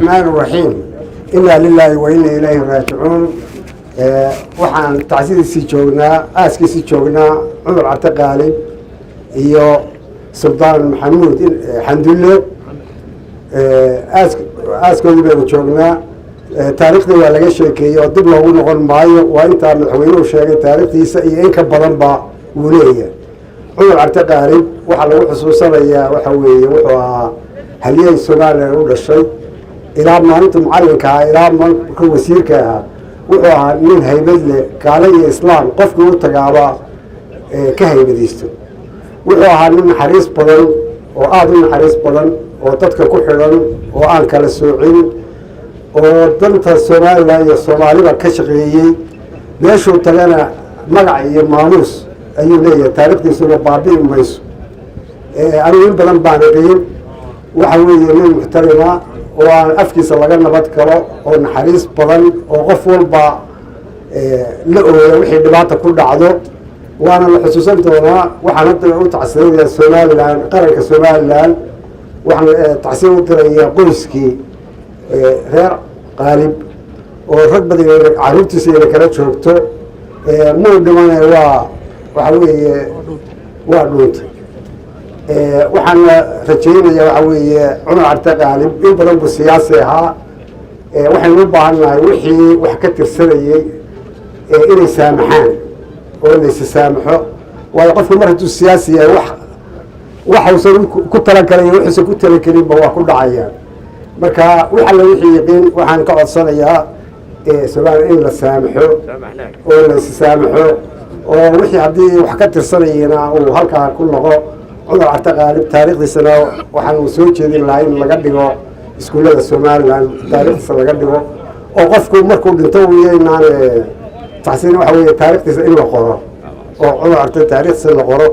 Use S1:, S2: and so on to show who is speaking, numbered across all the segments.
S1: الرحمن الرحيم إنا لله وإنا إليه راجعون. waxaan tacsidiisii joognaa aaskiisii joognaa cumar carte qaalib iyo suldaan maxamuud xandulle aaskoodii baynu joognaa. taariikhdii waa laga sheekeeyey oo dib loogu noqon maayo, waa intaa madaxweynuhu sheegay taariikhdiisa iyo in ka badanba wuu leeyahay. cumar carte qaalib waxaa lagu xusuusanayaa waxa weeye wuxuu ahaa haliyey Soomaaliya u dhashay ilaa maalinta mucallinka ah ilaa markuu wasiirka ahaa. wuxuu ahaa nin haybad leh, gaalo iyo islaam qofkii u tagaaba ka haybadiisto. wuxuu ahaa nin naxariis badan oo aada u naxariis badan oo dadka ku xidhan oo aan kala soocin oo danta Soomaaliland iyo Soomaaliba ka shaqeeyey. meeshuu tagana magac iyo maamuus ayuu leeyahay, taariikhdiisuna baabi'i mayso. anigu in badan baan aqeen. waxa weeye nin muxtarima oo aan afkiisa laga nabad galo oo naxariis badan oo qof walba la ooya wixii dhibaata ku dhacdo. waana la xusuusan doonaa. waxaan hadda u tacsirinayaa Somaliland, qaranka Somaliland. waxaan tacsir u dirayaa qoyskii reer qaalib oo rag badan caruurtiisa inay kala joogto. muu dhimane waxa weeye waa dhuuntay. waxaan rajaynayaa waxa weeye cumar carte qaalib in badan buu siyaasi ahaa. waxaynu u baahannahay wixii wax ka tirsanayey inay saamaxaan oo laysa saamaxo. waayo qofku mar hadduu siyaasi yahay waxuusan ku talagalay wuxuusan ku talagelinba waa ku dhacayaan. marka wax alla wixii yaqiin waxaan ka codsanayaa Soomaaliya in la saamaxo oo laysa saamaxo oo wixii haddii wax ka tirsanayena uu halkaa ku noqo. cumar carte qaalib taariikhdiisana waxaan soo jeedin lahaa in laga dhigo iskuullada Somaliland, taariikhdiisa laga dhigo oo qofku markuu dhinto uyeynaan tacsiin waxa weeye taariikhdiisa in la qoro oo cumar carte taariikhdiisa la qoro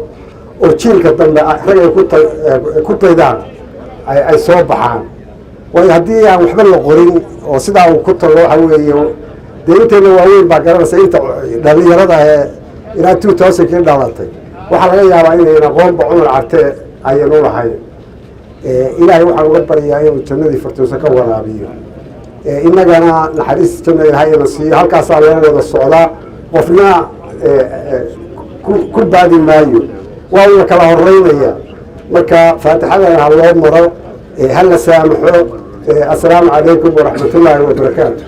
S1: oo jiilka dambe rag ay ku daydaan ay soo baxaan. waayo haddii aan waxba la qorin oo sidaa uu ku tago waxa weeye dee inteena waaweyn baa garanaysa inta dhallinyarada ilaa 2000 dhalatay waxaa laga yaabaa inayn aqoonba cumar carte ayan u lahayn. ilaahay waxaan uga baryaa inuu jannadii firdawsa ka waraabiyo. innagana naxariis janna ilaahayna siiyo. halkaasaa loo wada socdaa, qofna ku baadi maayo, waa una kala horeynaya. marka faatixadana ha loo maro, ha la saamaxo. assalaamu calaykum waraxmatullaahi wabarakaatu.